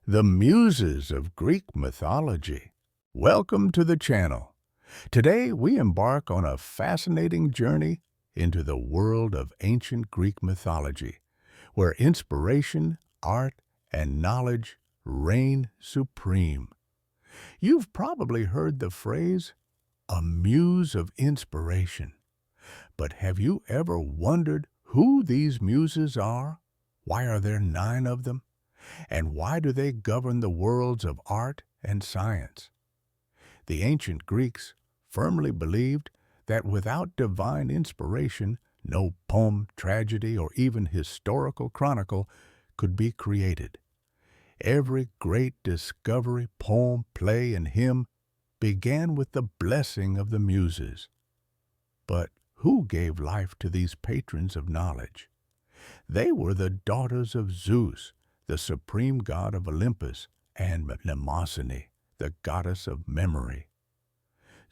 The Muses of Greek Mythology. Welcome to the channel. Today we embark on a fascinating journey into the world of ancient Greek mythology, where inspiration, art, and knowledge reign supreme. You've probably heard the phrase, a muse of inspiration. But have you ever wondered who these muses are? Why are there 9 of them? And why do they govern the worlds of art and science? The ancient Greeks firmly believed that without divine inspiration, no poem, tragedy, or even historical chronicle could be created. Every great discovery, poem, play, and hymn began with the blessing of the Muses. But who gave life to these patrons of knowledge? They were the daughters of Zeus, the supreme god of Olympus, and Mnemosyne, the goddess of memory.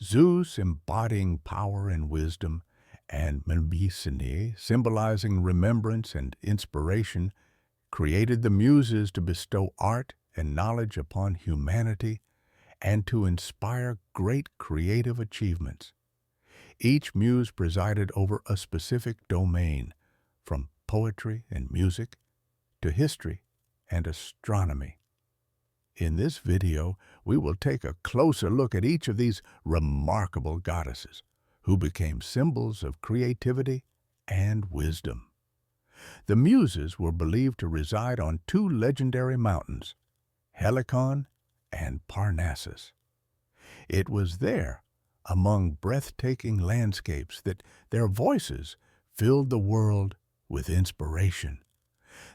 Zeus embodying power and wisdom, and Mnemosyne symbolizing remembrance and inspiration, created the Muses to bestow art and knowledge upon humanity and to inspire great creative achievements. Each muse presided over a specific domain, from poetry and music to history and astronomy. In this video, we will take a closer look at each of these remarkable goddesses, who became symbols of creativity and wisdom. The Muses were believed to reside on 2 legendary mountains, Helicon and Parnassus. It was there, among breathtaking landscapes, that their voices filled the world with inspiration.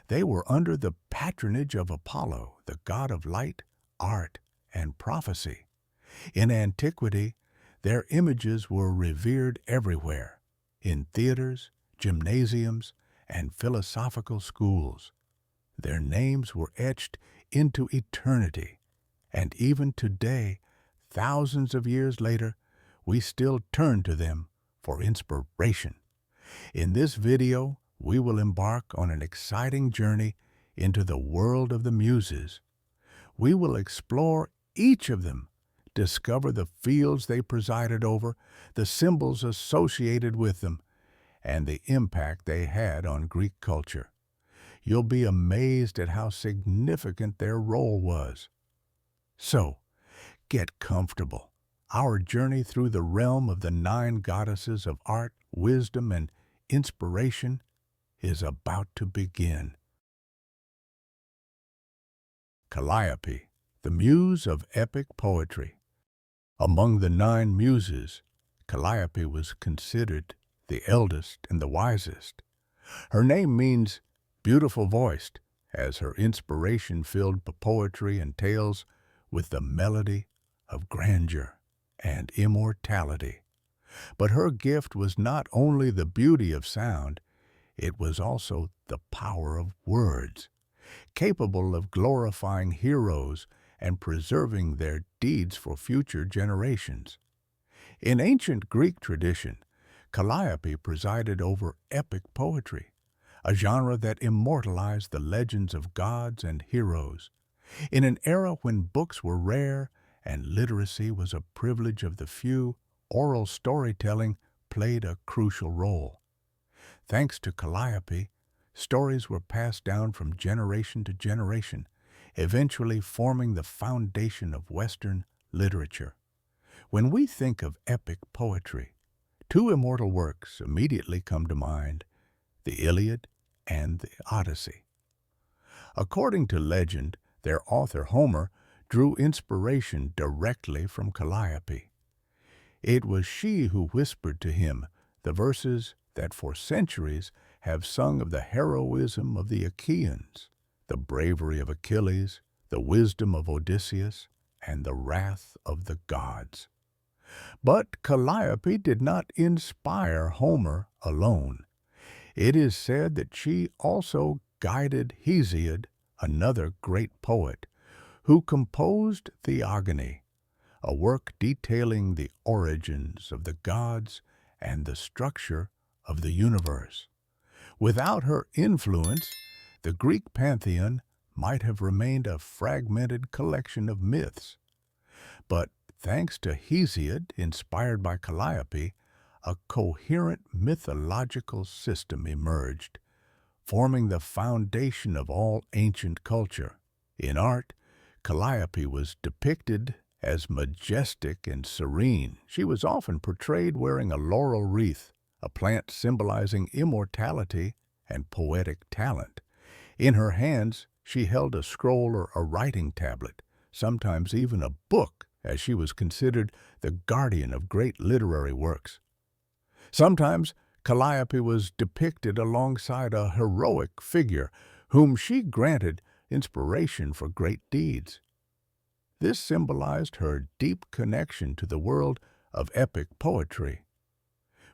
They were under the patronage of Apollo, the god of light, art, and prophecy. In antiquity, their images were revered everywhere, in theaters, gymnasiums, and philosophical schools. Their names were etched into eternity, and even today, thousands of years later, we still turn to them for inspiration. In this video, we will embark on an exciting journey into the world of the Muses. We will explore each of them, discover the fields they presided over, the symbols associated with them, and the impact they had on Greek culture. You'll be amazed at how significant their role was. So, get comfortable. Our journey through the realm of the 9 goddesses of art, wisdom, and inspiration is about to begin. Calliope, the muse of epic poetry. Among the 9 muses, Calliope was considered the eldest and the wisest. Her name means beautiful-voiced, as her inspiration filled poetry and tales with the melody of grandeur and immortality. But her gift was not only the beauty of sound, it was also the power of words, capable of glorifying heroes and preserving their deeds for future generations. In ancient Greek tradition, Calliope presided over epic poetry, a genre that immortalized the legends of gods and heroes. In an era when books were rare and literacy was a privilege of the few, oral storytelling played a crucial role. Thanks to Calliope, stories were passed down from generation to generation, eventually forming the foundation of Western literature. When we think of epic poetry, 2 immortal works immediately come to mind, the Iliad and the Odyssey. According to legend, their author Homer drew inspiration directly from Calliope. It was she who whispered to him the verses that for centuries have sung of the heroism of the Achaeans, the bravery of Achilles, the wisdom of Odysseus, and the wrath of the gods. But Calliope did not inspire Homer alone. It is said that she also guided Hesiod, another great poet, who composed Theogony, a work detailing the origins of the gods and the structure of the universe. Without her influence, the Greek pantheon might have remained a fragmented collection of myths. But thanks to Hesiod, inspired by Calliope, a coherent mythological system emerged, forming the foundation of all ancient culture. In art, Calliope was depicted as majestic and serene. She was often portrayed wearing a laurel wreath, a plant symbolizing immortality and poetic talent. In her hands, she held a scroll or a writing tablet, sometimes even a book, as she was considered the guardian of great literary works. Sometimes Calliope was depicted alongside a heroic figure whom she granted inspiration for great deeds. This symbolized her deep connection to the world of epic poetry.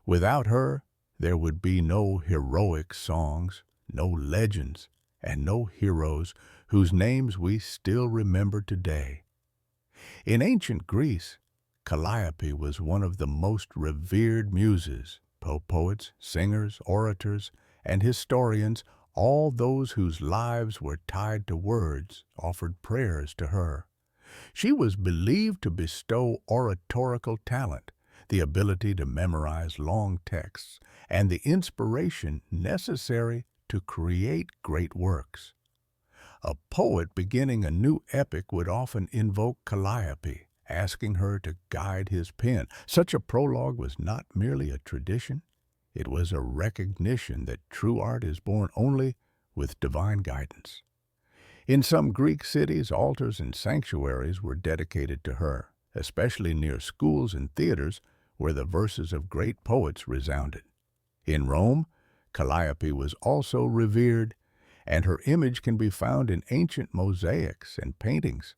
Without her, there would be no heroic songs, no legends, and no heroes whose names we still remember today. In ancient Greece, Calliope was one of the most revered muses. Poets, singers, orators, and historians, all those whose lives were tied to words, offered prayers to her. She was believed to bestow oratorical talent, the ability to memorize long texts, and the inspiration necessary to create great works. A poet beginning a new epic would often invoke Calliope, asking her to guide his pen. Such a prologue was not merely a tradition, it was a recognition that true art is born only with divine guidance. In some Greek cities, altars and sanctuaries were dedicated to her, especially near schools and theaters where the verses of great poets resounded. In Rome, Calliope was also revered, and her image can be found in ancient mosaics and paintings.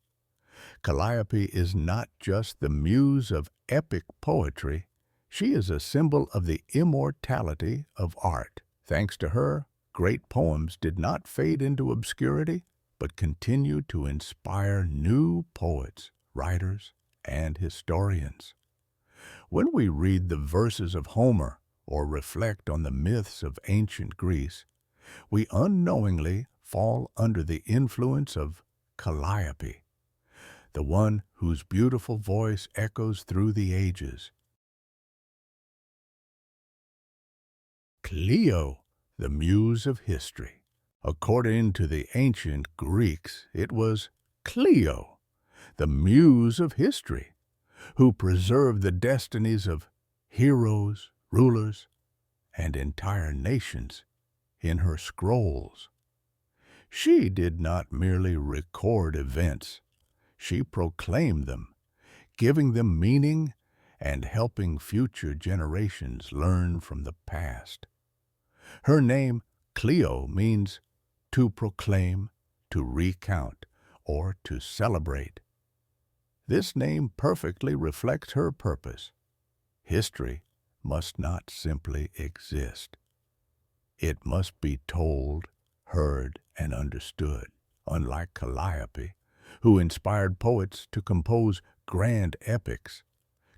Calliope is not just the muse of epic poetry, she is a symbol of the immortality of art. Thanks to her, great poems did not fade into obscurity, but continued to inspire new poets, writers, and historians. When we read the verses of Homer or reflect on the myths of ancient Greece, we unknowingly fall under the influence of Calliope, the one whose beautiful voice echoes through the ages. Clio, the muse of history. According to the ancient Greeks, it was Clio, the muse of history, who preserved the destinies of heroes, rulers, and entire nations in her scrolls. She did not merely record events, she proclaimed them, giving them meaning and helping future generations learn from the past. Her name, Clio, means to proclaim, to recount, or to celebrate. This name perfectly reflects her purpose. History must not simply exist. It must be told, heard, and understood. Unlike Calliope, who inspired poets to compose grand epics,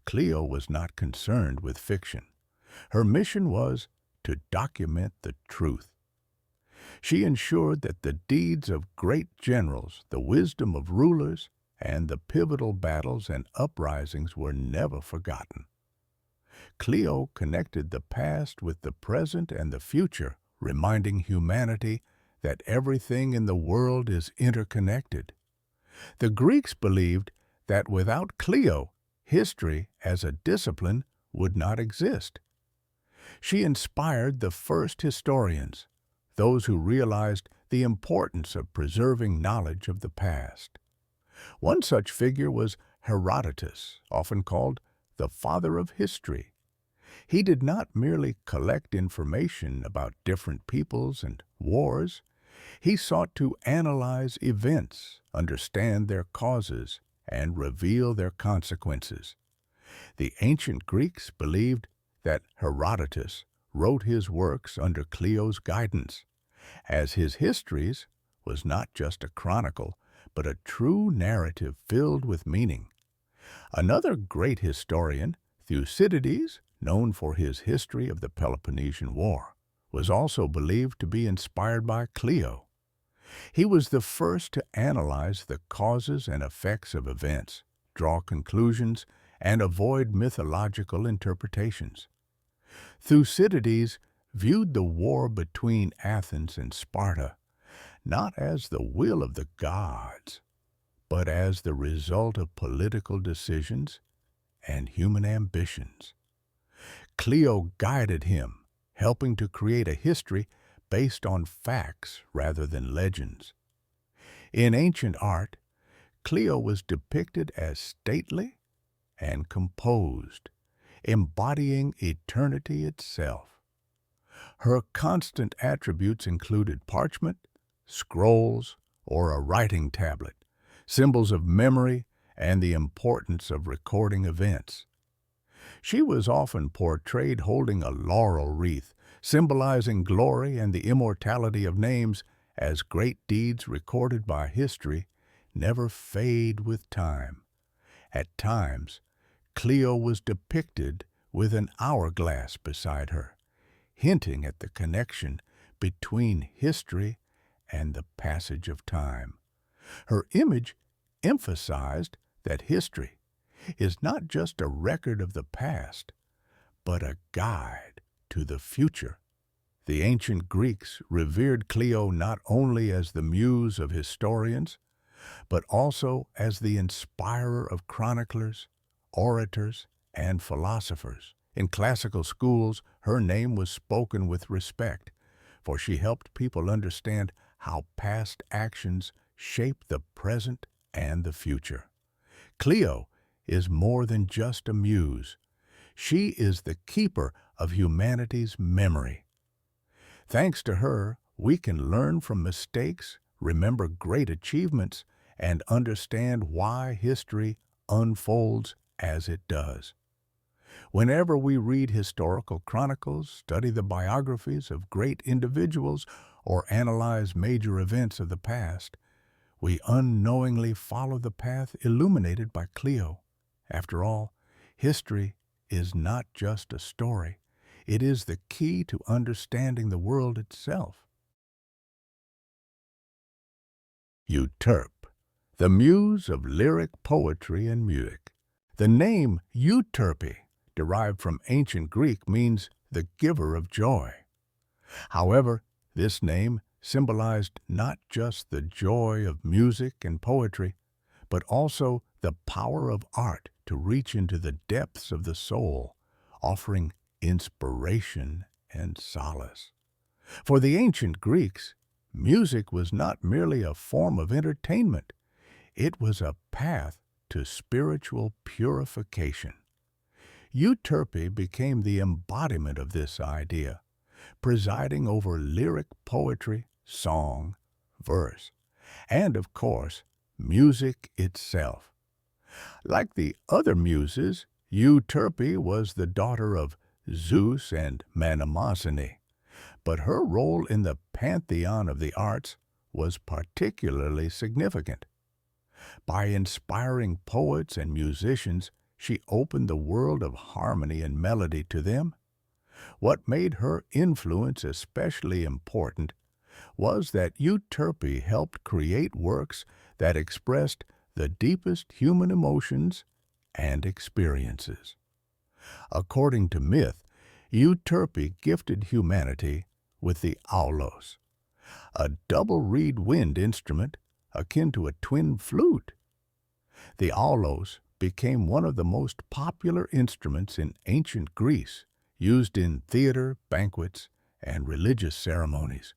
Clio was not concerned with fiction. Her mission was to document the truth. She ensured that the deeds of great generals, the wisdom of rulers, and the pivotal battles and uprisings were never forgotten. Clio connected the past with the present and the future, reminding humanity that everything in the world is interconnected. The Greeks believed that without Clio, history as a discipline would not exist. She inspired the first historians, those who realized the importance of preserving knowledge of the past. One such figure was Herodotus, often called the father of history. He did not merely collect information about different peoples and wars. He sought to analyze events, understand their causes, and reveal their consequences. The ancient Greeks believed that Herodotus wrote his works under Clio's guidance, as his histories was not just a chronicle, but a true narrative filled with meaning. Another great historian, Thucydides, known for his history of the Peloponnesian War, was also believed to be inspired by Clio. He was the first to analyze the causes and effects of events, draw conclusions, and avoid mythological interpretations. Thucydides viewed the war between Athens and Sparta not as the will of the gods, but as the result of political decisions and human ambitions. Clio guided him, helping to create a history based on facts rather than legends. In ancient art, Clio was depicted as stately and composed, embodying eternity itself. Her constant attributes included parchment, scrolls, or a writing tablet, symbols of memory and the importance of recording events. She was often portrayed holding a laurel wreath, symbolizing glory and the immortality of names, as great deeds recorded by history never fade with time. At times, Clio was depicted with an hourglass beside her, hinting at the connection between history and the passage of time. Her image emphasized that history is not just a record of the past, but a guide to the future. The ancient Greeks revered Clio not only as the muse of historians, but also as the inspirer of chroniclers, orators, and philosophers. In classical schools, her name was spoken with respect, for she helped people understand how past actions shape the present and the future. Clio is more than just a muse. She is the keeper of humanity's memory. Thanks to her, we can learn from mistakes, remember great achievements, and understand why history unfolds as it does. Whenever we read historical chronicles, study the biographies of great individuals, or analyze major events of the past, we unknowingly follow the path illuminated by Clio. After all, history is not just a story. It is the key to understanding the world itself. Euterpe, the muse of lyric poetry and music. The name Euterpe, derived from ancient Greek, means the giver of joy. However, this name symbolized not just the joy of music and poetry, but also the power of art to reach into the depths of the soul, offering inspiration and solace. For the ancient Greeks, music was not merely a form of entertainment. It was a path to spiritual purification. Euterpe became the embodiment of this idea, presiding over lyric poetry, song, verse, and, of course, music itself. Like the other muses, Euterpe was the daughter of Zeus and Mnemosyne, but her role in the pantheon of the arts was particularly significant. By inspiring poets and musicians, she opened the world of harmony and melody to them. What made her influence especially important was that Euterpe helped create works that expressed the deepest human emotions and experiences. According to myth, Euterpe gifted humanity with the aulos, a double-reed wind instrument akin to a twin flute. The aulos became one of the most popular instruments in ancient Greece, used in theater, banquets, and religious ceremonies.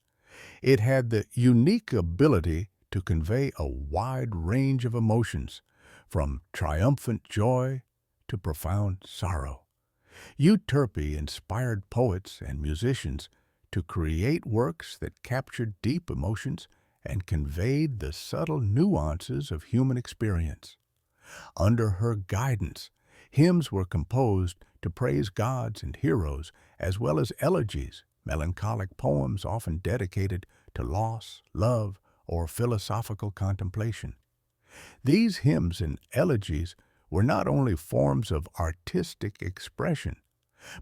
It had the unique ability to convey a wide range of emotions, from triumphant joy to profound sorrow. Euterpe inspired poets and musicians to create works that captured deep emotions and conveyed the subtle nuances of human experience. Under her guidance, hymns were composed to praise gods and heroes, as well as elegies, melancholic poems often dedicated to loss, love, or philosophical contemplation. These hymns and elegies were not only forms of artistic expression,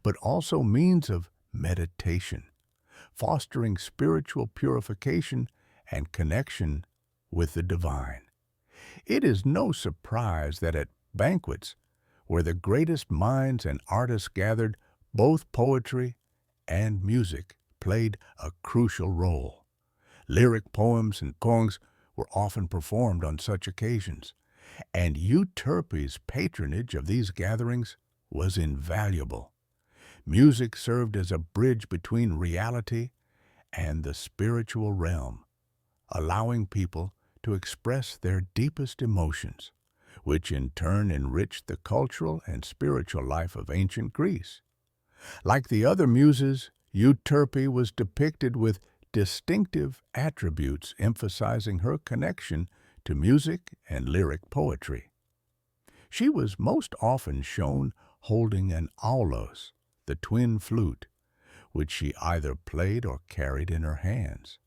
but also means of meditation, fostering spiritual purification and connection with the divine. It is no surprise that at banquets, where the greatest minds and artists gathered, both poetry and music played a crucial role. Lyric poems and songs were often performed on such occasions, and Euterpe's patronage of these gatherings was invaluable. Music served as a bridge between reality and the spiritual realm, allowing people to express their deepest emotions, which in turn enriched the cultural and spiritual life of ancient Greece. Like the other muses, Euterpe was depicted with distinctive attributes emphasizing her connection to music and lyric poetry. She was most often shown holding an aulos, the twin flute, which she either played or carried in her hands.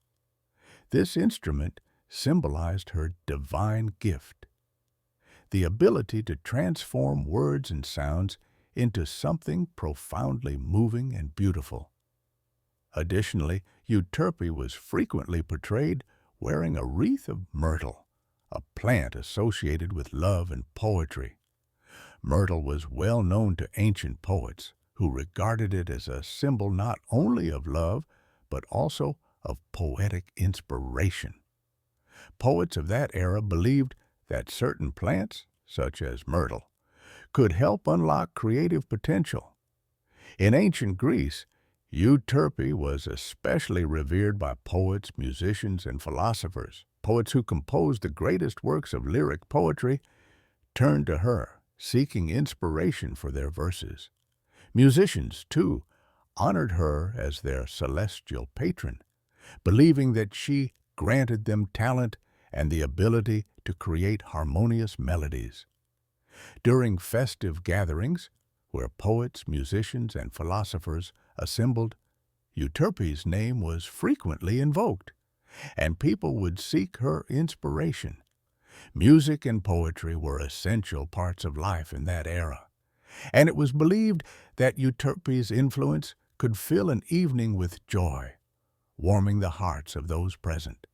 This instrument symbolized her divine gift, the ability to transform words and sounds into something profoundly moving and beautiful. Additionally, Euterpe was frequently portrayed wearing a wreath of myrtle, a plant associated with love and poetry. Myrtle was well known to ancient poets, who regarded it as a symbol not only of love, but also of poetic inspiration. Poets of that era believed that certain plants, such as myrtle, could help unlock creative potential. In ancient Greece, Euterpe was especially revered by poets, musicians, and philosophers. Poets who composed the greatest works of lyric poetry turned to her, seeking inspiration for their verses. Musicians, too, honored her as their celestial patron, believing that she granted them talent and the ability to create harmonious melodies. During festive gatherings, where poets, musicians, and philosophers assembled, Euterpe's name was frequently invoked, and people would seek her inspiration. Music and poetry were essential parts of life in that era, and it was believed that Euterpe's influence could fill an evening with joy, warming the hearts of those present.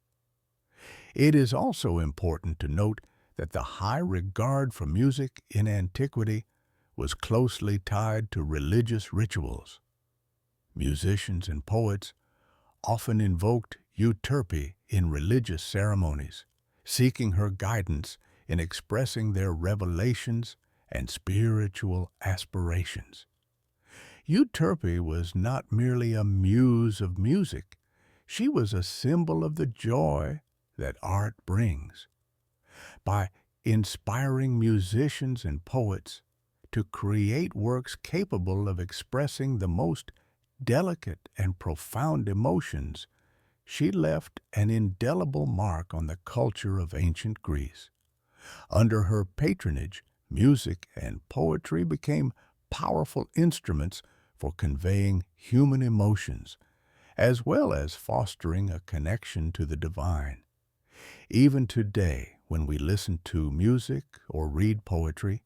It is also important to note that the high regard for music in antiquity was closely tied to religious rituals. Musicians and poets often invoked Euterpe in religious ceremonies, seeking her guidance in expressing their revelations and spiritual aspirations. Euterpe was not merely a muse of music, she was a symbol of the joy that art brings. By inspiring musicians and poets to create works capable of expressing the most delicate and profound emotions, she left an indelible mark on the culture of ancient Greece. Under her patronage, music and poetry became powerful instruments for conveying human emotions, as well as fostering a connection to the divine. Even today, when we listen to music or read poetry,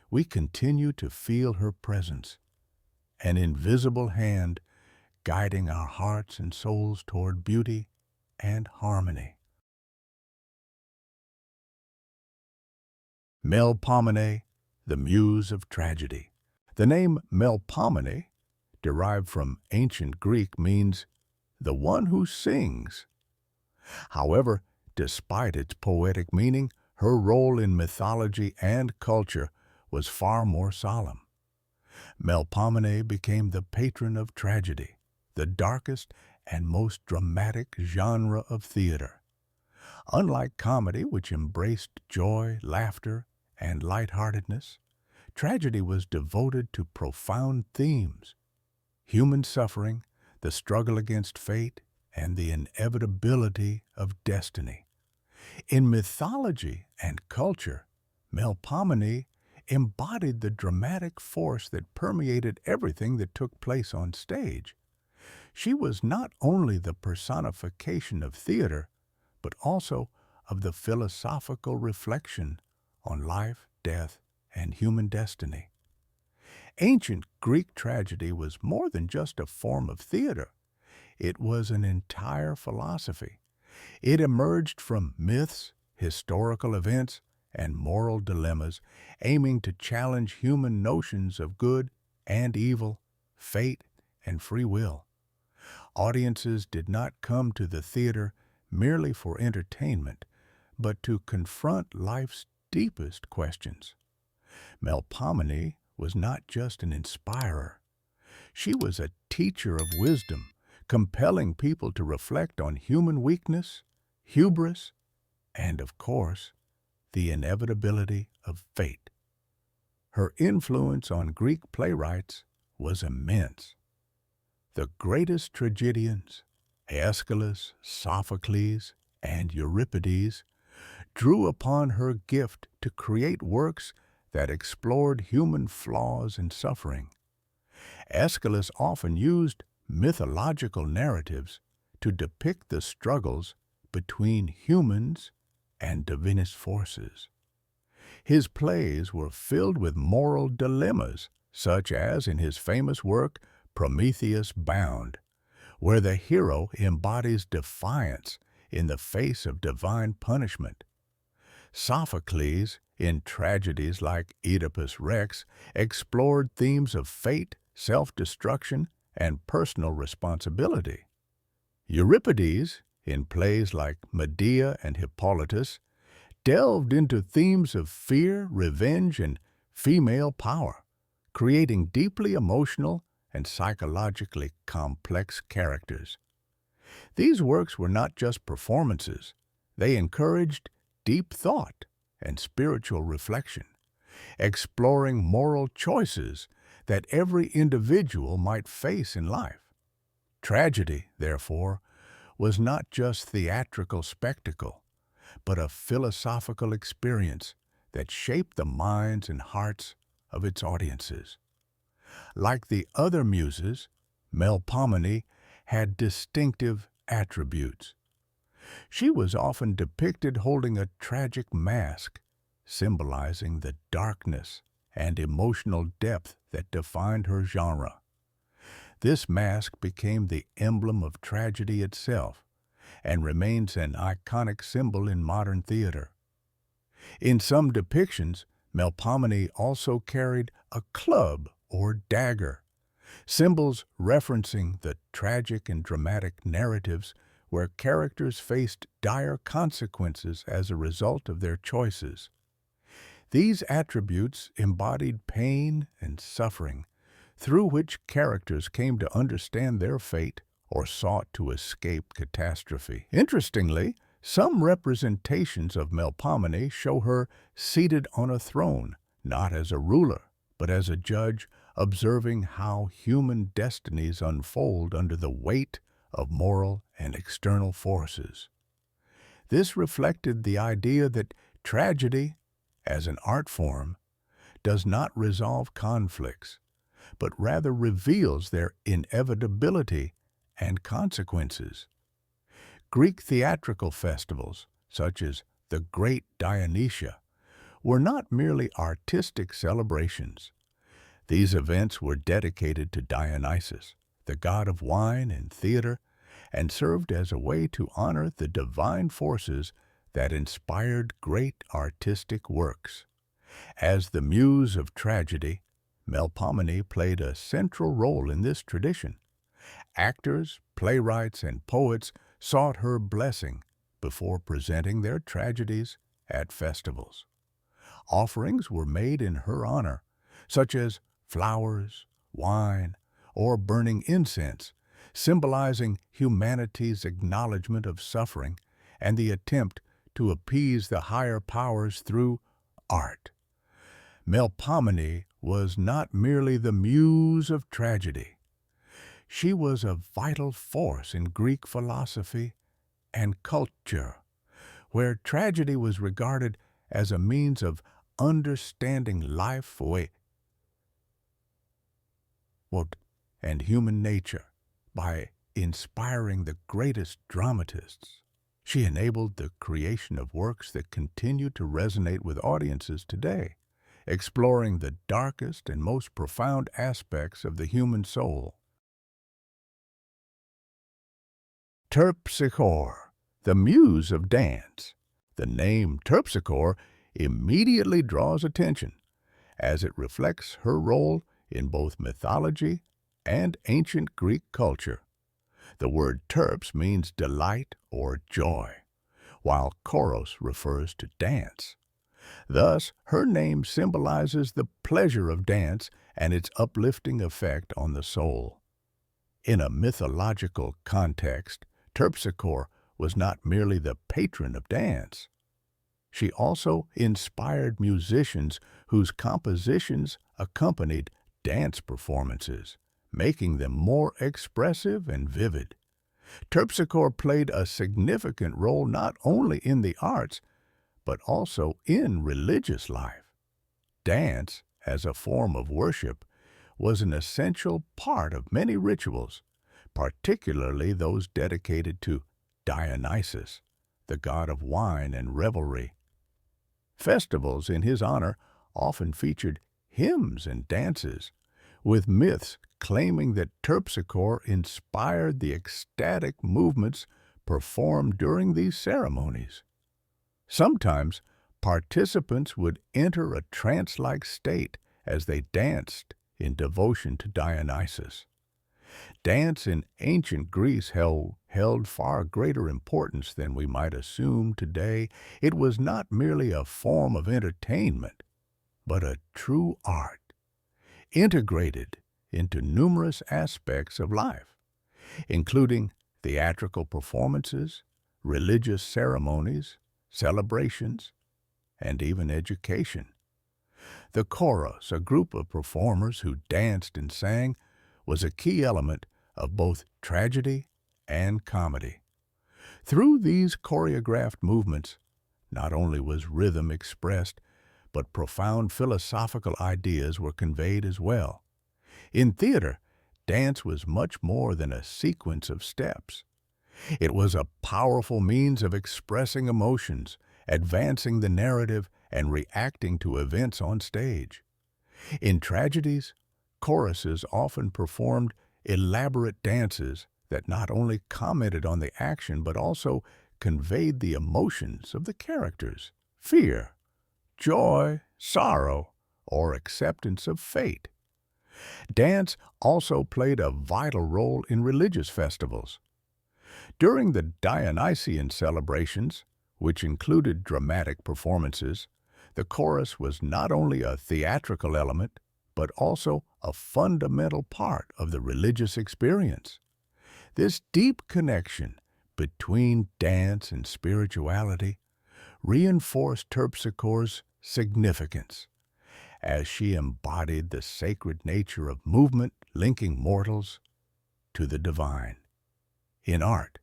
we continue to feel her presence, an invisible hand guiding our hearts and souls toward beauty and harmony. Melpomene, the muse of tragedy. The name Melpomene, derived from ancient Greek, means the one who sings. However, despite its poetic meaning, her role in mythology and culture was far more solemn. Melpomene became the patron of tragedy, the darkest and most dramatic genre of theater. Unlike comedy, which embraced joy, laughter, and lightheartedness, tragedy was devoted to profound themes: human suffering, the struggle against fate, and the inevitability of destiny. In mythology and culture, Melpomene embodied the dramatic force that permeated everything that took place on stage. She was not only the personification of theater, but also of the philosophical reflection on life, death, and human destiny. Ancient Greek tragedy was more than just a form of theater. It was an entire philosophy, It emerged from myths, historical events, and moral dilemmas, aiming to challenge human notions of good and evil, fate, and free will. Audiences did not come to the theater merely for entertainment, but to confront life's deepest questions. Melpomene was not just an inspirer. She was a teacher of wisdom, compelling people to reflect on human weakness, hubris, and, of course, the inevitability of fate. Her influence on Greek playwrights was immense. The greatest tragedians, Aeschylus, Sophocles, and Euripides, drew upon her gift to create works that explored human flaws and suffering. Aeschylus often used mythological narratives to depict the struggles between humans and divinest forces. His plays were filled with moral dilemmas, such as in his famous work Prometheus Bound, where the hero embodies defiance in the face of divine punishment. Sophocles, in tragedies like Oedipus Rex, explored themes of fate, self-destruction, and personal responsibility. Euripides, in plays like Medea and Hippolytus, delved into themes of fear, revenge, and female power, creating deeply emotional and psychologically complex characters. These works were not just performances. They encouraged deep thought and spiritual reflection, exploring moral choices that every individual might face in life. Tragedy, therefore, was not just theatrical spectacle, but a philosophical experience that shaped the minds and hearts of its audiences. Like the other muses, Melpomene had distinctive attributes. She was often depicted holding a tragic mask, symbolizing the darkness and emotional depth that defined her genre. This mask became the emblem of tragedy itself and remains an iconic symbol in modern theater. In some depictions, Melpomene also carried a club or dagger, symbols referencing the tragic and dramatic narratives where characters faced dire consequences as a result of their choices. These attributes embodied pain and suffering, through which characters came to understand their fate or sought to escape catastrophe. Interestingly, some representations of Melpomene show her seated on a throne, not as a ruler, but as a judge observing how human destinies unfold under the weight of moral and external forces. This reflected the idea that tragedy, as an art form, does not resolve conflicts, but rather reveals their inevitability and consequences. Greek theatrical festivals, such as the Great Dionysia, were not merely artistic celebrations. These events were dedicated to Dionysus, the god of wine and theater, and served as a way to honor the divine forces that inspired great artistic works. As the muse of tragedy, Melpomene played a central role in this tradition. Actors, playwrights, and poets sought her blessing before presenting their tragedies at festivals. Offerings were made in her honor, such as flowers, wine, or burning incense, symbolizing humanity's acknowledgement of suffering and the attempt to appease the higher powers through art. Melpomene was not merely the muse of tragedy. She was a vital force in Greek philosophy and culture, where tragedy was regarded as a means of understanding life and human nature. By inspiring the greatest dramatists, she enabled the creation of works that continue to resonate with audiences today, exploring the darkest and most profound aspects of the human soul. Terpsichore, the Muse of dance. The name Terpsichore immediately draws attention, as it reflects her role in both mythology and ancient Greek culture. The word terps means delight or joy, while choros refers to dance. Thus, her name symbolizes the pleasure of dance and its uplifting effect on the soul. In a mythological context, Terpsichore was not merely the patron of dance. She also inspired musicians whose compositions accompanied dance performances, making them more expressive and vivid. Terpsichore played a significant role not only in the arts, but also in religious life. Dance, as a form of worship, was an essential part of many rituals, particularly those dedicated to Dionysus, the god of wine and revelry. Festivals in his honor often featured hymns and dances, with myths claiming that Terpsichore inspired the ecstatic movements performed during these ceremonies. Sometimes, participants would enter a trance-like state as they danced in devotion to Dionysus. Dance in ancient Greece held far greater importance than we might assume today. It was not merely a form of entertainment, but a true art, integrated into numerous aspects of life, including theatrical performances, religious ceremonies, celebrations, and even education. The chorus, a group of performers who danced and sang, was a key element of both tragedy and comedy. Through these choreographed movements, not only was rhythm expressed, but profound philosophical ideas were conveyed as well. In theater, dance was much more than a sequence of steps. It was a powerful means of expressing emotions, advancing the narrative, and reacting to events on stage. In tragedies, choruses often performed elaborate dances that not only commented on the action but also conveyed the emotions of the characters: fear, joy, sorrow, or acceptance of fate. Dance also played a vital role in religious festivals. During the Dionysian celebrations, which included dramatic performances, the chorus was not only a theatrical element, but also a fundamental part of the religious experience. This deep connection between dance and spirituality reinforced Terpsichore's significance, as she embodied the sacred nature of movement linking mortals to the divine. In art,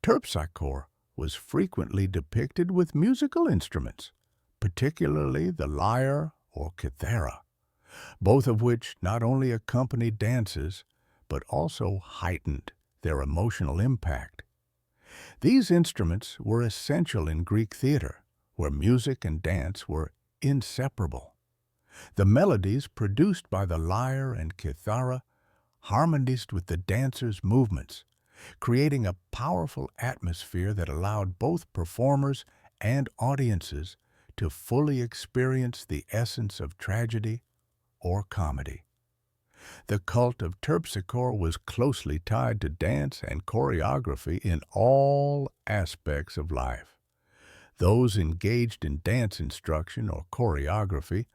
Terpsichore was frequently depicted with musical instruments, particularly the lyre or cithara, both of which not only accompanied dances, but also heightened their emotional impact. These instruments were essential in Greek theater, where music and dance were inseparable. The melodies produced by the lyre and cithara harmonized with the dancers' movements, creating a powerful atmosphere that allowed both performers and audiences to fully experience the essence of tragedy or comedy. The cult of Terpsichore was closely tied to dance and choreography in all aspects of life. Those engaged in dance instruction or choreography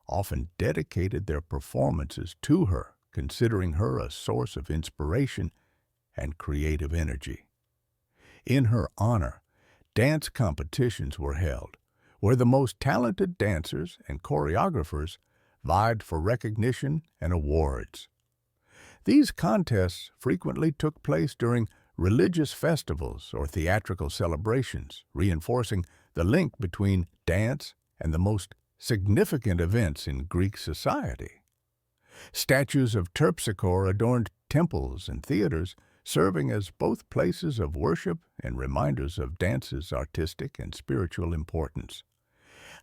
often dedicated their performances to her, considering her a source of inspiration and creative energy. In her honor, dance competitions were held, where the most talented dancers and choreographers vied for recognition and awards. These contests frequently took place during religious festivals or theatrical celebrations, reinforcing the link between dance and the most significant events in Greek society. Statues of Terpsichore adorned temples and theaters, serving as both places of worship and reminders of dance's artistic and spiritual importance.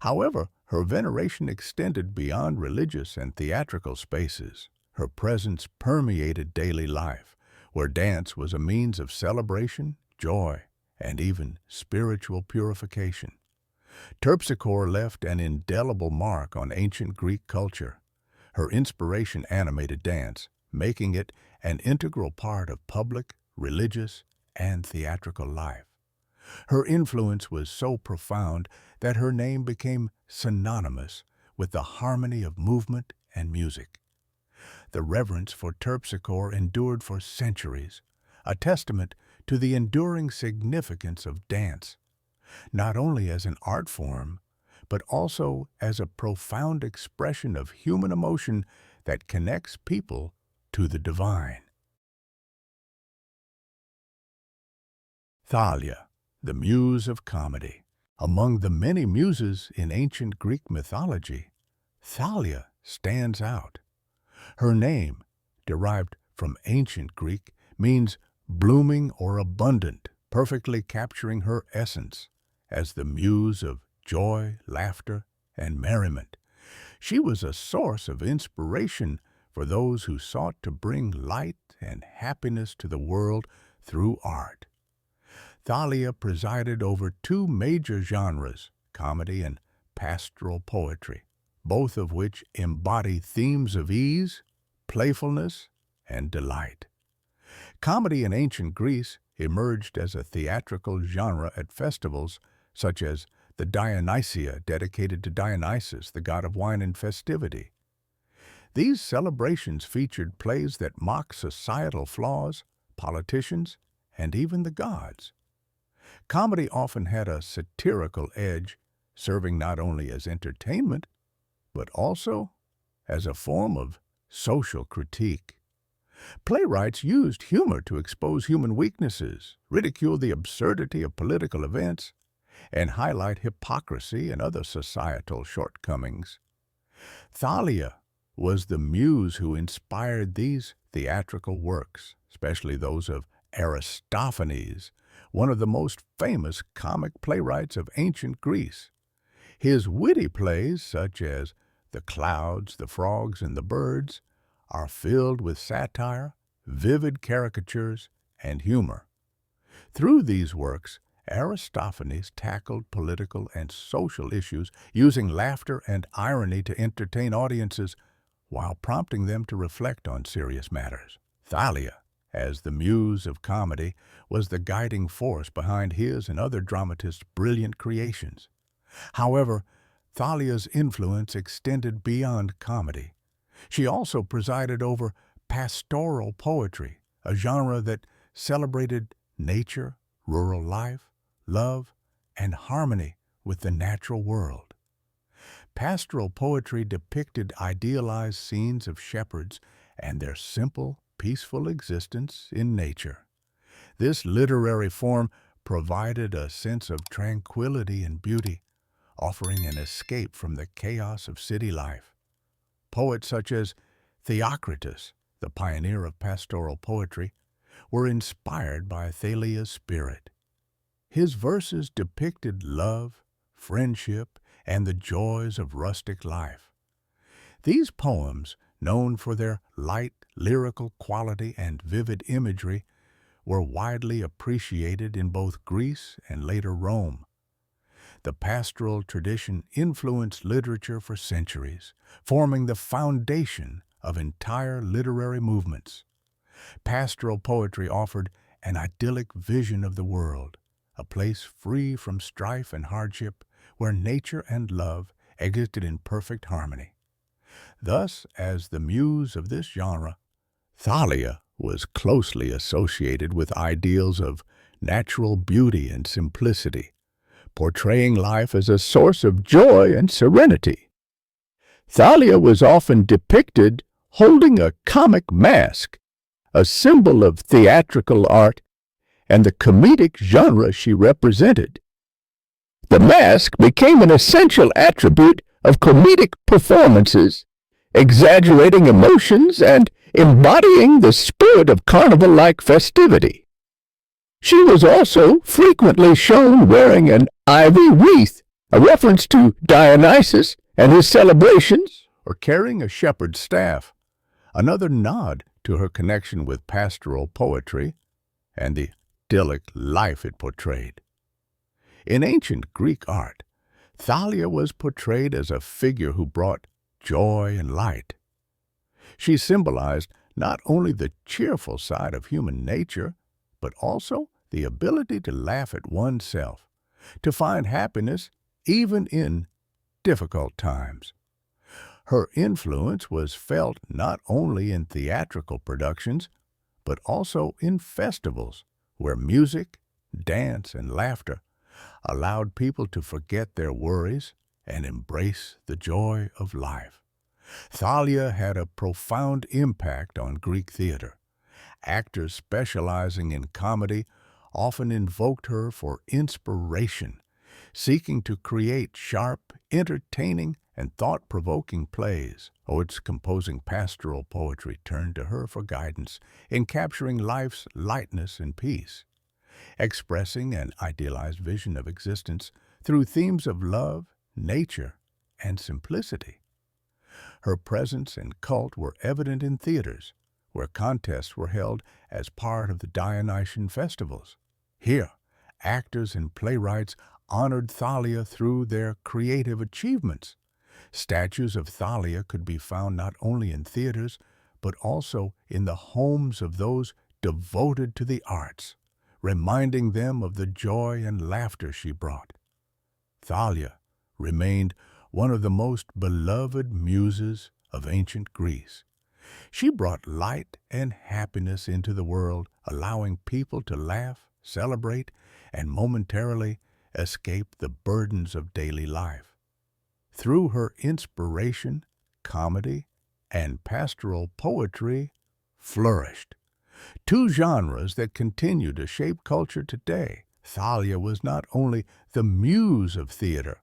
However, her veneration extended beyond religious and theatrical spaces. Her presence permeated daily life, where dance was a means of celebration, joy, and even spiritual purification. Terpsichore left an indelible mark on ancient Greek culture. Her inspiration animated dance, making it an integral part of public, religious, and theatrical life. Her influence was so profound that her name became synonymous with the harmony of movement and music. The reverence for Terpsichore endured for centuries, a testament to the enduring significance of dance, not only as an art form, but also as a profound expression of human emotion that connects people to the divine. Thalia, the Muse of comedy. Among the many muses in ancient Greek mythology, Thalia stands out. Her name, derived from ancient Greek, means blooming or abundant, perfectly capturing her essence as the muse of joy, laughter, and merriment. She was a source of inspiration for those who sought to bring light and happiness to the world through art. Thalia presided over two major genres, comedy and pastoral poetry, both of which embody themes of ease, playfulness, and delight. Comedy in ancient Greece emerged as a theatrical genre at festivals such as the Dionysia, dedicated to Dionysus, the god of wine and festivity. These celebrations featured plays that mocked societal flaws, politicians, and even the gods. Comedy often had a satirical edge, serving not only as entertainment, but also as a form of social critique. Playwrights used humor to expose human weaknesses, ridicule the absurdity of political events, and highlight hypocrisy and other societal shortcomings. Thalia was the muse who inspired these theatrical works, especially those of Aristophanes, one of the most famous comic playwrights of ancient Greece. His witty plays, such as The Clouds, the Frogs, and the Birds, are filled with satire, vivid caricatures, and humor. Through these works, Aristophanes tackled political and social issues using laughter and irony to entertain audiences while prompting them to reflect on serious matters. Thalia, as the muse of comedy, was the guiding force behind his and other dramatists' brilliant creations. However, Thalia's influence extended beyond comedy. She also presided over pastoral poetry, a genre that celebrated nature, rural life, love, and harmony with the natural world. Pastoral poetry depicted idealized scenes of shepherds and their simple, peaceful existence in nature. This literary form provided a sense of tranquility and beauty, offering an escape from the chaos of city life. Poets such as Theocritus, the pioneer of pastoral poetry, were inspired by Thalia's spirit. His verses depicted love, friendship, and the joys of rustic life. These poems, known for their light, lyrical quality and vivid imagery, were widely appreciated in both Greece and later Rome. The pastoral tradition influenced literature for centuries, forming the foundation of entire literary movements. Pastoral poetry offered an idyllic vision of the world, a place free from strife and hardship, where nature and love existed in perfect harmony. Thus, as the muse of this genre, Thalia was closely associated with ideals of natural beauty and simplicity, portraying life as a source of joy and serenity. Thalia was often depicted holding a comic mask, a symbol of theatrical art and the comedic genre she represented. The mask became an essential attribute of comedic performances, exaggerating emotions and embodying the spirit of carnival-like festivity. She was also frequently shown wearing an ivy wreath, a reference to Dionysus and his celebrations, or carrying a shepherd's staff, another nod to her connection with pastoral poetry and the idyllic life it portrayed. In ancient Greek art, Thalia was portrayed as a figure who brought joy and light. She symbolized not only the cheerful side of human nature, but also the ability to laugh at oneself, to find happiness even in difficult times. Her influence was felt not only in theatrical productions, but also in festivals where music, dance, and laughter allowed people to forget their worries and embrace the joy of life. Thalia had a profound impact on Greek theater. Actors specializing in comedy often invoked her for inspiration, seeking to create sharp, entertaining, and thought-provoking plays. Poets composing pastoral poetry turned to her for guidance in capturing life's lightness and peace, expressing an idealized vision of existence through themes of love, nature, and simplicity. Her presence and cult were evident in theaters, where contests were held as part of the Dionysian festivals. Here, actors and playwrights honored Thalia through their creative achievements. Statues of Thalia could be found not only in theaters, but also in the homes of those devoted to the arts, reminding them of the joy and laughter she brought. Thalia remained one of the most beloved muses of ancient Greece. She brought light and happiness into the world, allowing people to laugh, celebrate, and momentarily escape the burdens of daily life. Through her inspiration, comedy, and pastoral poetry flourished, two genres that continue to shape culture today. Thalia was not only the muse of theater,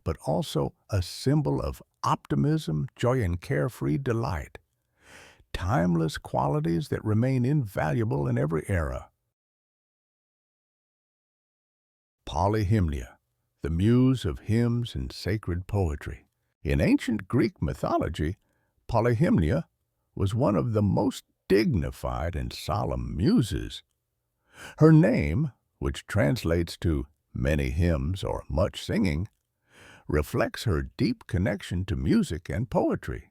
but also a symbol of optimism, joy, and carefree delight, timeless qualities that remain invaluable in every era. Polyhymnia, the muse of hymns and sacred poetry. In ancient Greek mythology, Polyhymnia was one of the most dignified and solemn muses. Her name, which translates to many hymns or much singing, reflects her deep connection to music and poetry,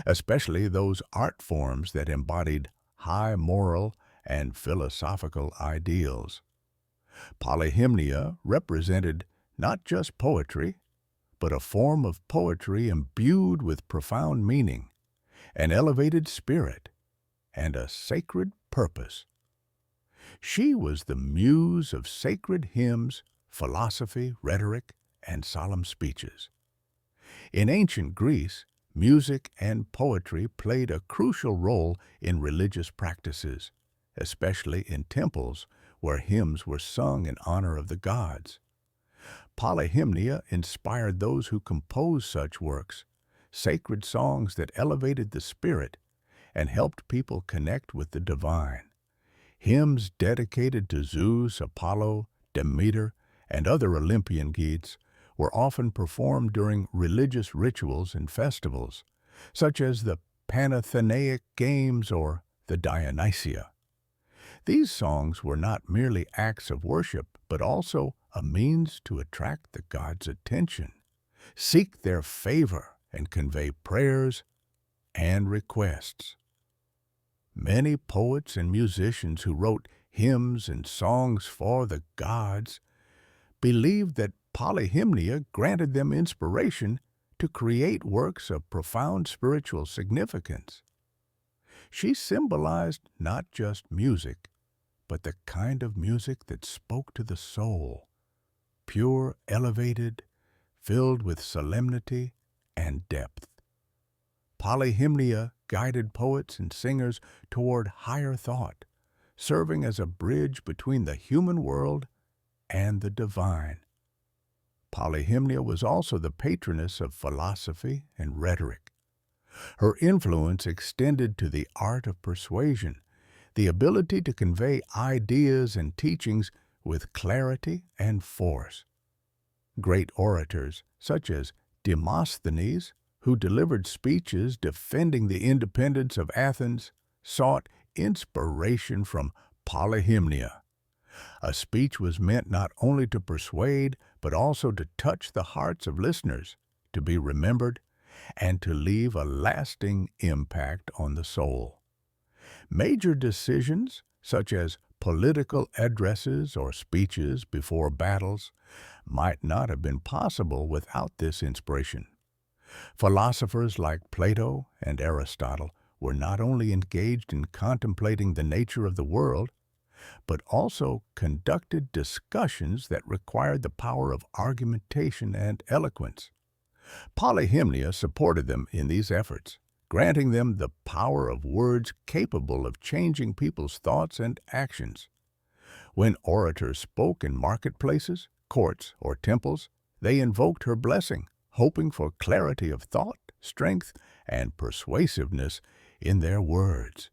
especially those art forms that embodied high moral and philosophical ideals. Polyhymnia represented not just poetry, but a form of poetry imbued with profound meaning, an elevated spirit, and a sacred purpose. She was the muse of sacred hymns, philosophy, rhetoric, and solemn speeches. In ancient Greece, music and poetry played a crucial role in religious practices, especially in temples where hymns were sung in honor of the gods. Polyhymnia inspired those who composed such works, sacred songs that elevated the spirit and helped people connect with the divine. Hymns dedicated to Zeus, Apollo, Demeter, and other Olympian deities were often performed during religious rituals and festivals, such as the Panathenaic Games or the Dionysia. These songs were not merely acts of worship, but also a means to attract the gods' attention, seek their favor, and convey prayers and requests. Many poets and musicians who wrote hymns and songs for the gods believed that Polyhymnia granted them inspiration to create works of profound spiritual significance. She symbolized not just music, but the kind of music that spoke to the soul, pure, elevated, filled with solemnity and depth. Polyhymnia guided poets and singers toward higher thought, serving as a bridge between the human world and the divine. Polyhymnia was also the patroness of philosophy and rhetoric. Her influence extended to the art of persuasion, the ability to convey ideas and teachings with clarity and force. Great orators, such as Demosthenes, who delivered speeches defending the independence of Athens, sought inspiration from Polyhymnia. A speech was meant not only to persuade, but also to touch the hearts of listeners, to be remembered, and to leave a lasting impact on the soul. Major decisions, such as political addresses or speeches before battles, might not have been possible without this inspiration. Philosophers like Plato and Aristotle were not only engaged in contemplating the nature of the world, but also conducted discussions that required the power of argumentation and eloquence. Polyhymnia supported them in these efforts, granting them the power of words capable of changing people's thoughts and actions. When orators spoke in marketplaces, courts, or temples, they invoked her blessing, hoping for clarity of thought, strength, and persuasiveness in their words.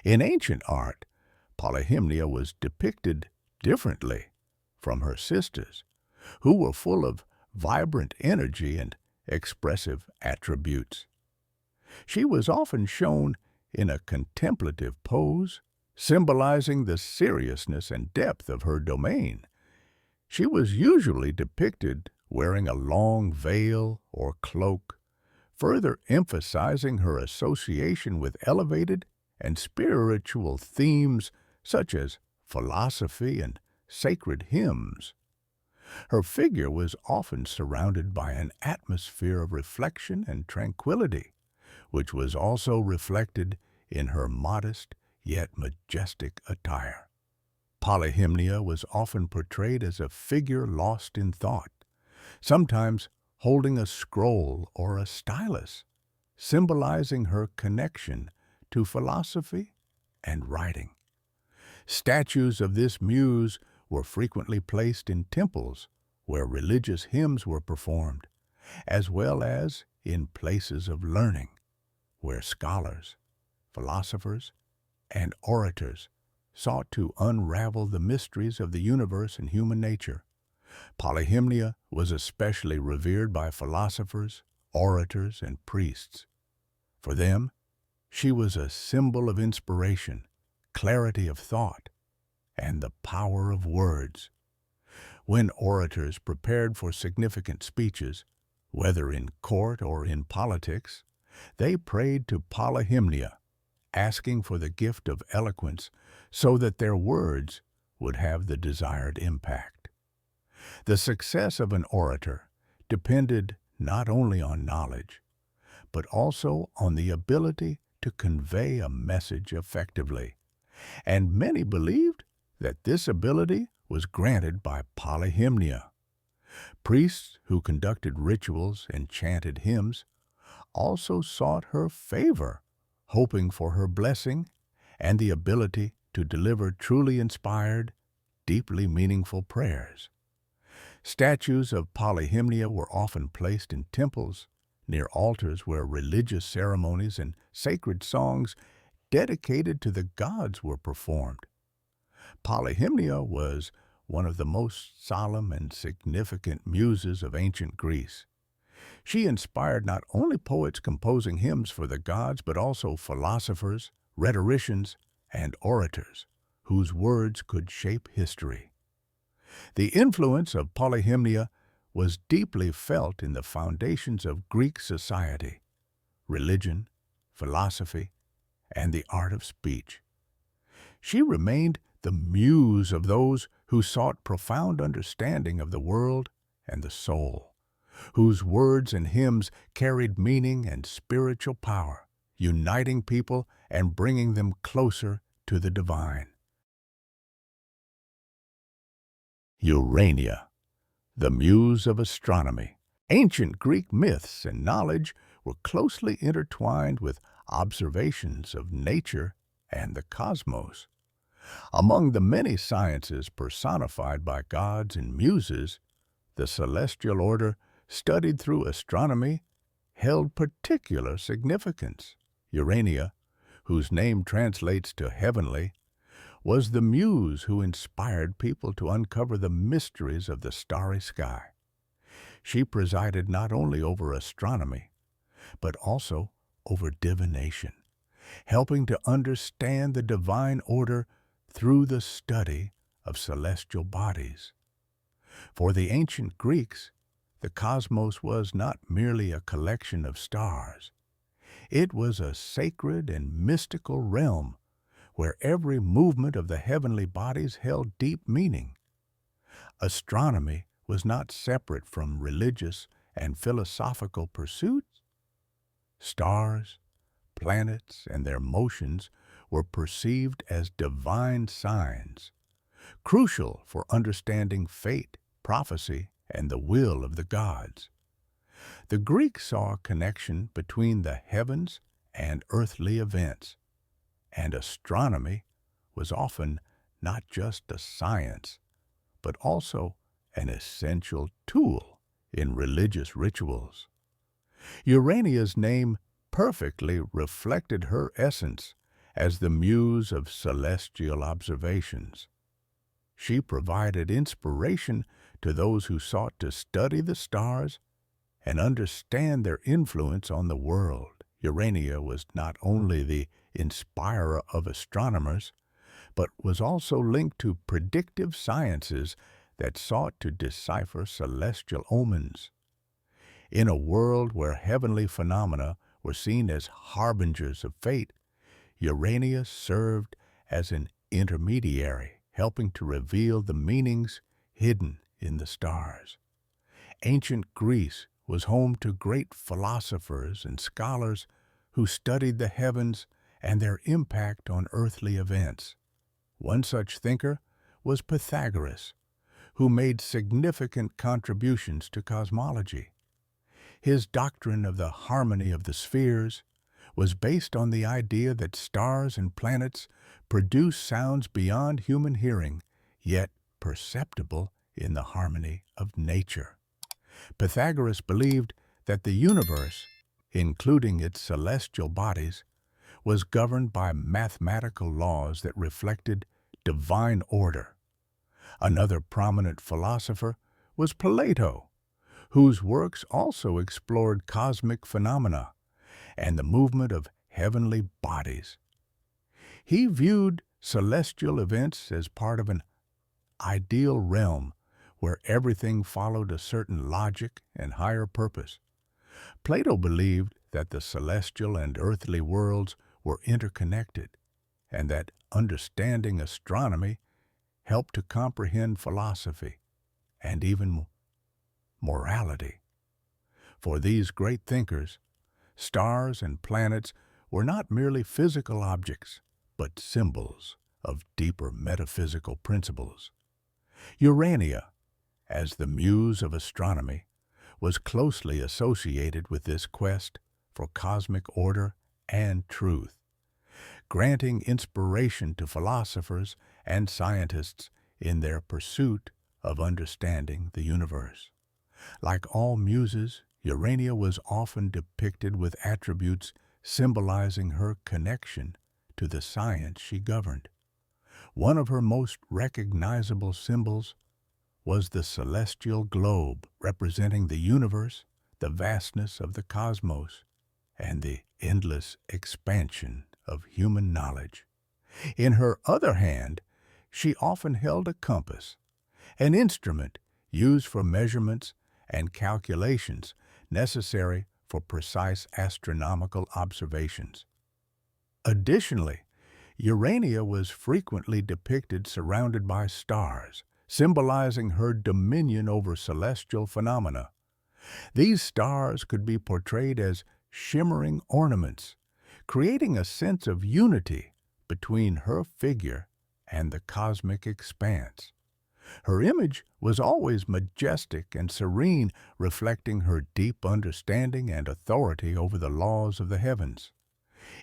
In ancient art, Polyhymnia was depicted differently from her sisters, who were full of vibrant energy and expressive attributes. She was often shown in a contemplative pose, symbolizing the seriousness and depth of her domain. She was usually depicted wearing a long veil or cloak, further emphasizing her association with elevated and spiritual themes such as philosophy and sacred hymns. Her figure was often surrounded by an atmosphere of reflection and tranquility, which was also reflected in her modest yet majestic attire. Polyhymnia was often portrayed as a figure lost in thought, sometimes holding a scroll or a stylus, symbolizing her connection to philosophy and writing. Statues of this muse were frequently placed in temples where religious hymns were performed, as well as in places of learning, where scholars, philosophers, and orators sought to unravel the mysteries of the universe and human nature. Polyhymnia was especially revered by philosophers, orators, and priests. For them, she was a symbol of inspiration, clarity of thought, and the power of words. When orators prepared for significant speeches, whether in court or in politics, they prayed to Polyhymnia, asking for the gift of eloquence so that their words would have the desired impact. The success of an orator depended not only on knowledge, but also on the ability to convey a message effectively, and many believed that this ability was granted by Polyhymnia. Priests who conducted rituals and chanted hymns also sought her favor, hoping for her blessing and the ability to deliver truly inspired, deeply meaningful prayers. Statues of Polyhymnia were often placed in temples, near altars where religious ceremonies and sacred songs dedicated to the gods were performed. Polyhymnia was one of the most solemn and significant muses of ancient Greece. She inspired not only poets composing hymns for the gods, but also philosophers, rhetoricians, and orators, whose words could shape history. The influence of Polyhymnia was deeply felt in the foundations of Greek society, religion, philosophy, and the art of speech. She remained the muse of those who sought profound understanding of the world and the soul, whose words and hymns carried meaning and spiritual power, uniting people and bringing them closer to the divine. Urania, the muse of astronomy. Ancient Greek myths and knowledge were closely intertwined with observations of nature and the cosmos. Among the many sciences personified by gods and muses, the celestial order studied through astronomy held particular significance. Urania, whose name translates to heavenly, was the muse who inspired people to uncover the mysteries of the starry sky. She presided not only over astronomy, but also over divination, helping to understand the divine order through the study of celestial bodies. For the ancient Greeks, the cosmos was not merely a collection of stars. It was a sacred and mystical realm where every movement of the heavenly bodies held deep meaning. Astronomy was not separate from religious and philosophical pursuits. Stars, planets, and their motions were perceived as divine signs, crucial for understanding fate, prophecy, and the will of the gods. The Greeks saw a connection between the heavens and earthly events, and astronomy was often not just a science, but also an essential tool in religious rituals. Urania's name perfectly reflected her essence as the muse of celestial observations. She provided inspiration to those who sought to study the stars and understand their influence on the world. Urania was not only the inspirer of astronomers, but was also linked to predictive sciences that sought to decipher celestial omens. In a world where heavenly phenomena were seen as harbingers of fate, Urania served as an intermediary, helping to reveal the meanings hidden in the stars. Ancient Greece was home to great philosophers and scholars who studied the heavens and their impact on earthly events. One such thinker was Pythagoras, who made significant contributions to cosmology. His doctrine of the harmony of the spheres was based on the idea that stars and planets produce sounds beyond human hearing, yet perceptible in the harmony of nature. Pythagoras believed that the universe, including its celestial bodies, was governed by mathematical laws that reflected divine order. Another prominent philosopher was Plato, whose works also explored cosmic phenomena and the movement of heavenly bodies. He viewed celestial events as part of an ideal realm where everything followed a certain logic and higher purpose. Plato believed that the celestial and earthly worlds were interconnected, and that understanding astronomy helped to comprehend philosophy and even morality. For these great thinkers, stars and planets were not merely physical objects, but symbols of deeper metaphysical principles. Urania, as the muse of astronomy, was closely associated with this quest for cosmic order and truth, granting inspiration to philosophers and scientists in their pursuit of understanding the universe. Like all muses, Urania was often depicted with attributes symbolizing her connection to the science she governed. One of her most recognizable symbols was the celestial globe, representing the universe, the vastness of the cosmos, and the endless expansion of human knowledge. In her other hand, she often held a compass, an instrument used for measurements and calculations necessary for precise astronomical observations. Additionally, Urania was frequently depicted surrounded by stars, symbolizing her dominion over celestial phenomena. These stars could be portrayed as shimmering ornaments, creating a sense of unity between her figure and the cosmic expanse. Her image was always majestic and serene, reflecting her deep understanding and authority over the laws of the heavens.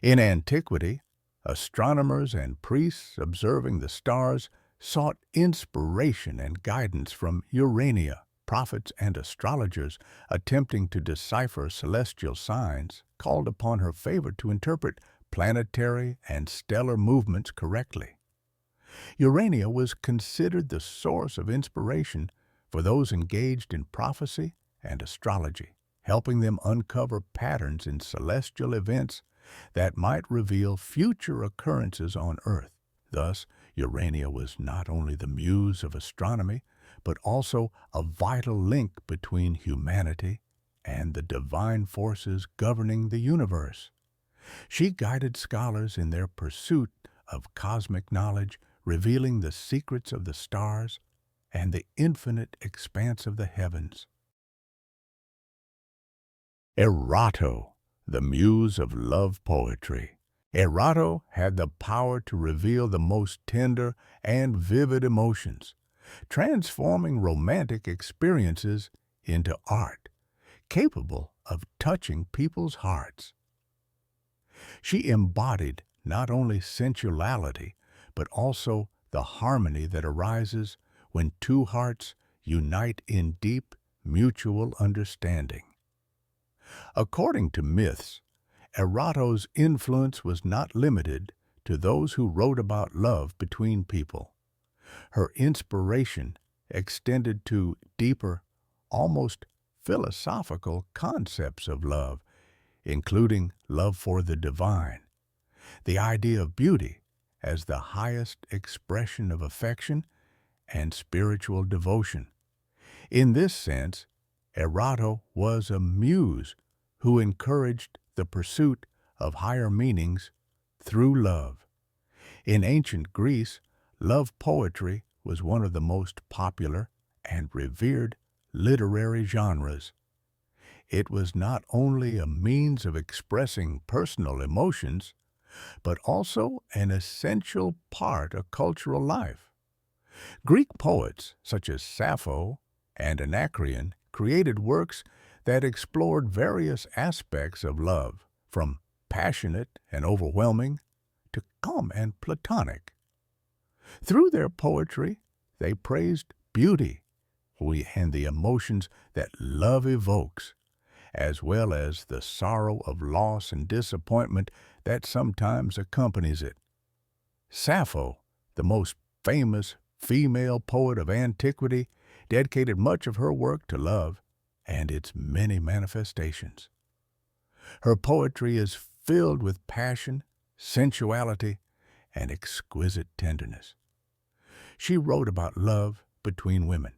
In antiquity, astronomers and priests observing the stars sought inspiration and guidance from Urania. Prophets and astrologers attempting to decipher celestial signs called upon her favor to interpret planetary and stellar movements correctly. Urania was considered the source of inspiration for those engaged in prophecy and astrology, helping them uncover patterns in celestial events that might reveal future occurrences on Earth. Thus, Urania was not only the muse of astronomy, but also a vital link between humanity and the divine forces governing the universe. She guided scholars in their pursuit of cosmic knowledge, revealing the secrets of the stars and the infinite expanse of the heavens. Erato, the muse of love poetry. Erato had the power to reveal the most tender and vivid emotions, transforming romantic experiences into art, capable of touching people's hearts. She embodied not only sensuality, but also the harmony that arises when two hearts unite in deep mutual understanding. According to myths, Erato's influence was not limited to those who wrote about love between people. Her inspiration extended to deeper, almost philosophical concepts of love, including love for the divine, the idea of beauty as the highest expression of affection, and spiritual devotion. In this sense, Erato was a muse who encouraged the pursuit of higher meanings through love. In ancient Greece, love poetry was one of the most popular and revered literary genres. It was not only a means of expressing personal emotions, but also an essential part of cultural life. Greek poets such as Sappho and Anacreon created works that explored various aspects of love, from passionate and overwhelming to calm and platonic. Through their poetry, they praised beauty and the emotions that love evokes, as well as the sorrow of loss and disappointment that sometimes accompanies it. Sappho, the most famous female poet of antiquity, dedicated much of her work to love and its many manifestations. Her poetry is filled with passion, sensuality, and exquisite tenderness. She wrote about love between women,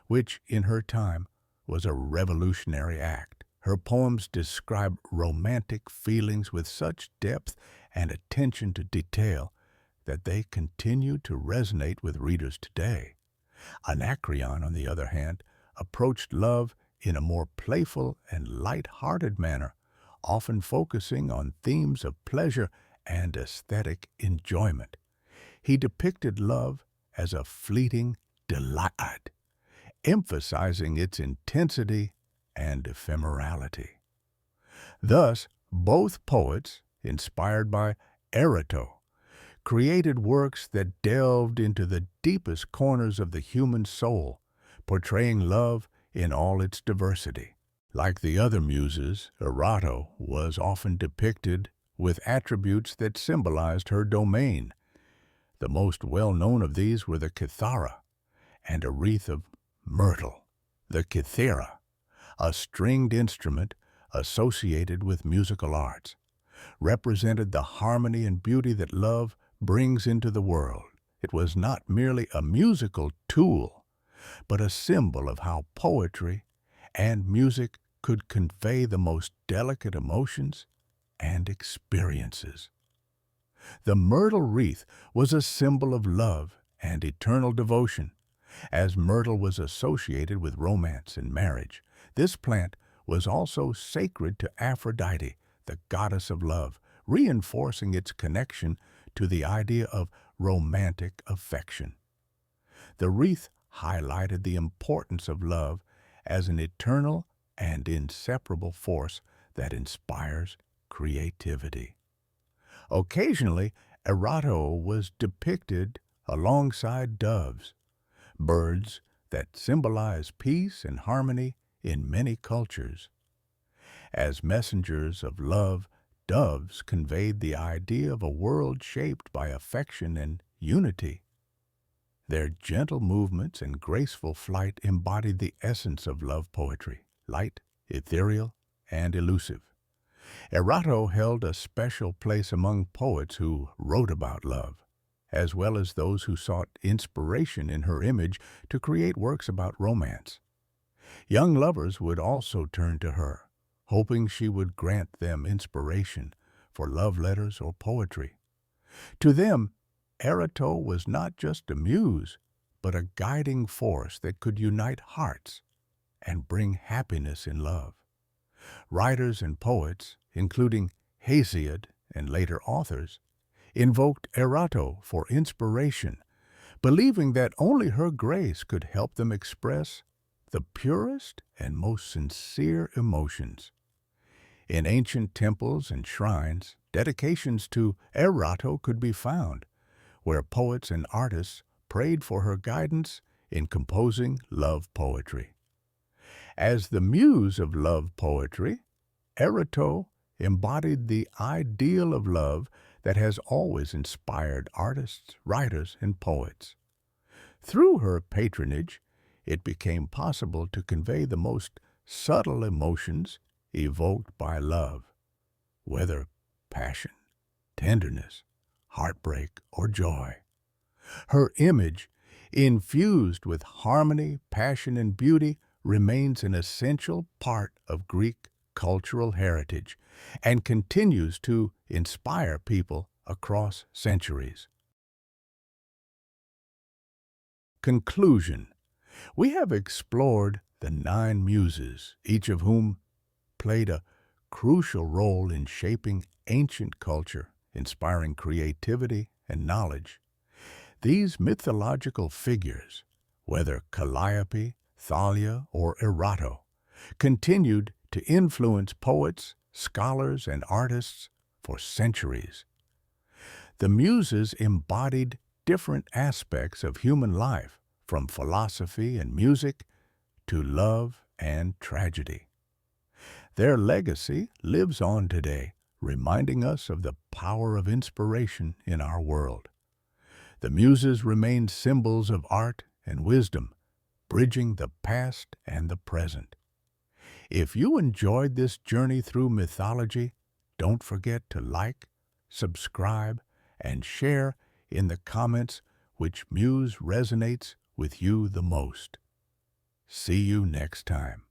which in her time was a revolutionary act. Her poems describe romantic feelings with such depth and attention to detail that they continue to resonate with readers today. Anacreon, on the other hand, approached love in a more playful and light-hearted manner, often focusing on themes of pleasure and aesthetic enjoyment. He depicted love as a fleeting delight, emphasizing its intensity and ephemerality. Thus, both poets, inspired by Erato, created works that delved into the deepest corners of the human soul, portraying love in all its diversity. Like the other muses, Erato was often depicted with attributes that symbolized her domain. The most well-known of these were the kithara and a wreath of myrtle. The kithara, a stringed instrument associated with musical arts, represented the harmony and beauty that love brings into the world. It was not merely a musical tool, but a symbol of how poetry and music could convey the most delicate emotions and experiences. The myrtle wreath was a symbol of love and eternal devotion. As myrtle was associated with romance and marriage, this plant was also sacred to Aphrodite, the goddess of love, reinforcing its connection to the idea of romantic affection. The wreath highlighted the importance of love as an eternal and inseparable force that inspires creativity. Occasionally, Erato was depicted alongside doves, birds that symbolize peace and harmony in many cultures. As messengers of love, doves conveyed the idea of a world shaped by affection and unity. Their gentle movements and graceful flight embodied the essence of love poetry, light, ethereal, and elusive. Erato held a special place among poets who wrote about love. as well as those who sought inspiration in her image to create works about romance. Young lovers would also turn to her, hoping she would grant them inspiration for love letters or poetry. To them, Erato was not just a muse, but a guiding force that could unite hearts and bring happiness in love. Writers and poets, including Hesiod and later authors, invoked Erato for inspiration, believing that only her grace could help them express the purest and most sincere emotions. In ancient temples and shrines, dedications to Erato could be found, where poets and artists prayed for her guidance in composing love poetry. As the muse of love poetry, Erato embodied the ideal of love that has always inspired artists, writers, and poets. Through her patronage, it became possible to convey the most subtle emotions evoked by love, whether passion, tenderness, heartbreak, or joy. Her image, infused with harmony, passion, and beauty, remains an essential part of Greek cultural heritage and continues to inspire people across centuries. Conclusion. We have explored the 9 Muses, each of whom played a crucial role in shaping ancient culture, inspiring creativity and knowledge. These mythological figures, whether Calliope, Thalia, or Erato, continued to influence poets, scholars, and artists for centuries. The Muses embodied different aspects of human life, from philosophy and music to love and tragedy. Their legacy lives on today, reminding us of the power of inspiration in our world. The Muses remain symbols of art and wisdom, bridging the past and the present. If you enjoyed this journey through mythology, don't forget to like, subscribe, and share in the comments which muse resonates with you the most. See you next time.